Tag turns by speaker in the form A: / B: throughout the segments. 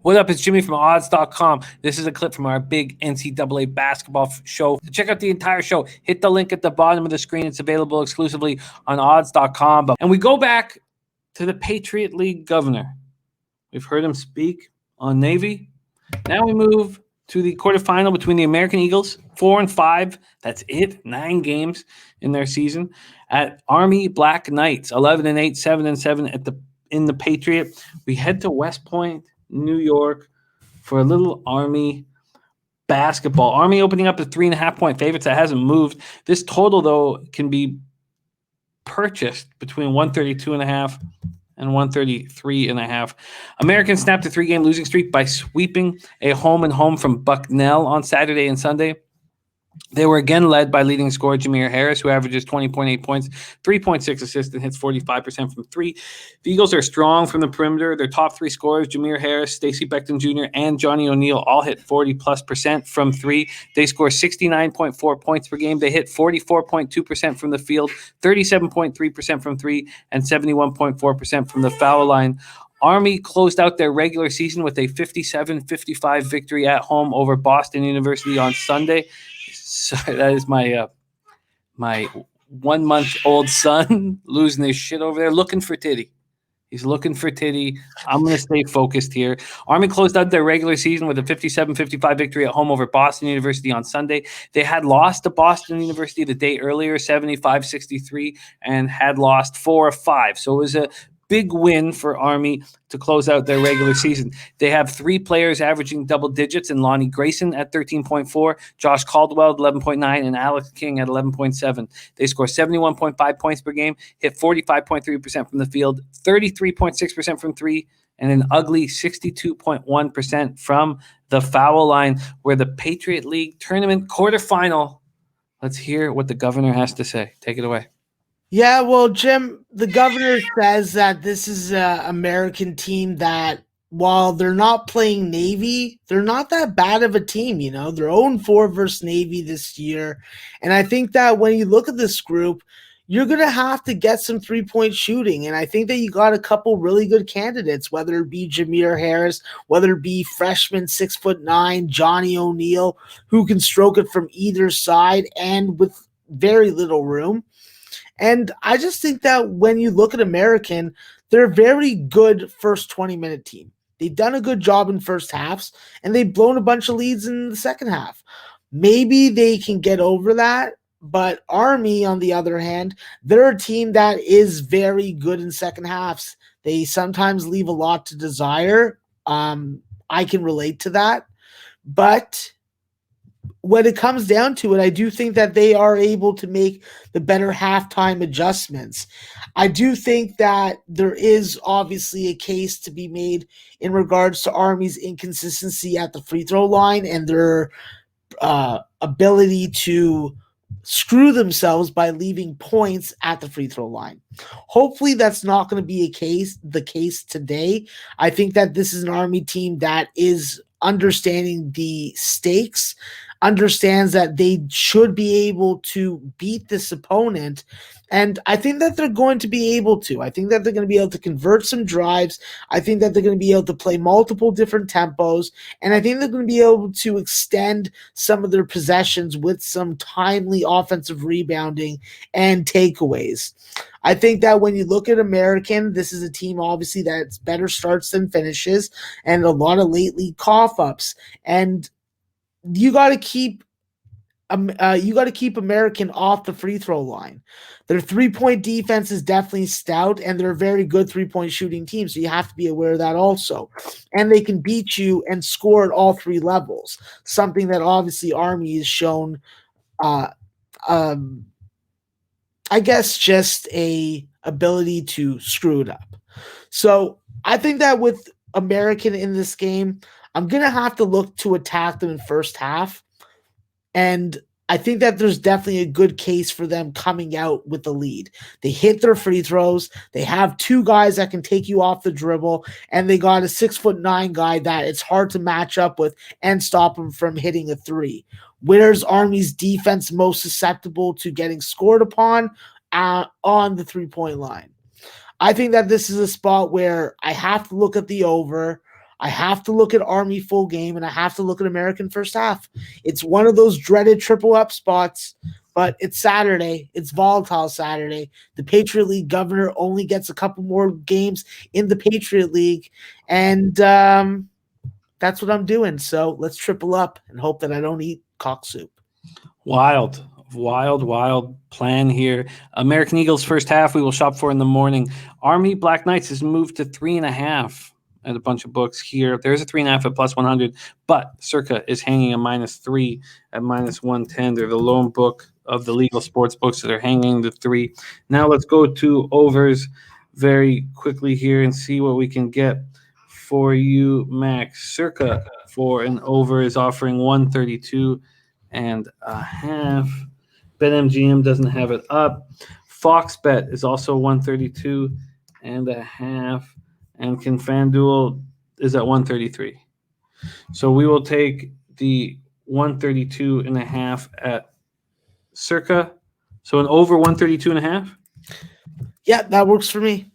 A: What up? It's Jimmy from odds.com. This is a clip from our big NCAA basketball show. To check out the entire show, hit the link at the bottom of the screen. It's available exclusively on odds.com. And we go back to the Patriot League governor. We've heard him speak on Navy. Now we move to the quarterfinal between the American Eagles, 4-5. That's it, 9 games in their season. At Army Black Knights, 11-8, 7-7 in the Patriot. We head to West Point, New York, for a little Army basketball. Army opening up as 3.5-point favorites. That hasn't moved. This total, though, can be purchased between 132.5 and 133.5. Americans snapped a 3-game losing streak by sweeping a home from Bucknell on Saturday and Sunday. They were again led by leading scorer Jameer Harris, who averages 20.8 points, 3.6 assists, and hits 45% from three. The Eagles are strong from the perimeter. Their top 3 scorers, Jameer Harris, Stacey Beckton Jr., and Johnny O'Neal, all hit 40+% from three. They score 69.4 points per game. They hit 44.2% from the field, 37.3% from three, and 71.4% from the foul line. Army closed out their regular season with a 57-55 victory at home over Boston University on Sunday. Sorry, that is my 1-month-old son losing his shit over there, looking for titty. He's looking for titty. I'm going to stay focused here. Army closed out their regular season with a 57-55 victory at home over Boston University on Sunday. They had lost to Boston University the day earlier, 75-63, and had lost 4 of 5. So it was a big win for Army to close out their regular season. They have 3 players averaging double digits in Lonnie Grayson at 13.4, Josh Caldwell at 11.9, and Alex King at 11.7. They score 71.5 points per game, hit 45.3% from the field, 33.6% from three, and an ugly 62.1% from the foul line. We're the Patriot League tournament quarterfinal. Let's hear what the governor has to say. Take it away.
B: Yeah, well, Jim, the governor says that this is an American team that, while they're not playing Navy, they're not that bad of a team, you know. They're 0-4 versus Navy this year. And I think that when you look at this group, you're going to have to get some three-point shooting. And I think that you got a couple really good candidates, whether it be Jameer Harris, whether it be freshman 6'9" Johnny O'Neal, who can stroke it from either side and with very little room. And I just think that when you look at American, they're a very good first 20-minute team. They've done a good job in first halves, and they've blown a bunch of leads in the second half. Maybe they can get over that, but Army, on the other hand, they're a team that is very good in second halves. They sometimes leave a lot to desire. I can relate to that. But when it comes down to it, I do think that they are able to make the better halftime adjustments. I do think that there is obviously a case to be made in regards to Army's inconsistency at the free throw line and their ability to screw themselves by leaving points at the free throw line. Hopefully that's not going to be the case today. I think that this is an Army team that is understanding the stakes, understands that they should be able to beat this opponent. And I think that they're going to be able to. I think that they're going to be able to convert some drives. I think that they're going to be able to play multiple different tempos. And I think they're going to be able to extend some of their possessions with some timely offensive rebounding and takeaways. I think that when you look at American, this is a team obviously that's better starts than finishes and a lot of late league cough-ups. And you got to keep American off the free throw line. Their 3-point defense is definitely stout, and they're a very good 3-point shooting team, so you have to be aware of that also. And they can beat you and score at all 3 levels, something that obviously Army has shown, I guess, just a ability to screw it up. So I think that with American in this game, I'm going to have to look to attack them in first half. And I think that there's definitely a good case for them coming out with the lead. They hit their free throws. They have 2 guys that can take you off the dribble. And they got a 6'9" guy that it's hard to match up with and stop him from hitting a 3. Where's Army's defense most susceptible to getting scored upon? On the 3-point line. I think that this is a spot where I have to look at the over. I have to look at Army full game, and I have to look at American first half. It's one of those dreaded triple up spots, but it's Saturday. It's volatile Saturday. The Patriot League governor only gets a couple more games in the Patriot League, and that's what I'm doing. So let's triple up and hope that I don't eat cock soup.
A: Wild plan here. American Eagles first half we will shop for in the morning. Army Black Knights has moved to 3.5 at a bunch of books here. There's a 3.5 at plus 100, but Circa is hanging a -3 at -110. They're the lone book of the legal sports books that are hanging the 3. Now let's go to overs very quickly here and see what we can get for you, Max. Circa for an over is offering 132.5. BetMGM doesn't have it up. FoxBet is also 132.5, and FanDuel is at 133. So we will take the 132.5 at Circa. So an over 132.5.
B: Yeah, that works for me.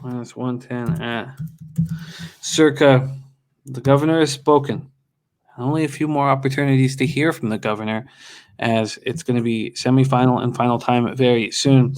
A: -110 at Circa. The governor has spoken. Only a few more opportunities to hear from the governor, as it's going to be semifinal and final time very soon.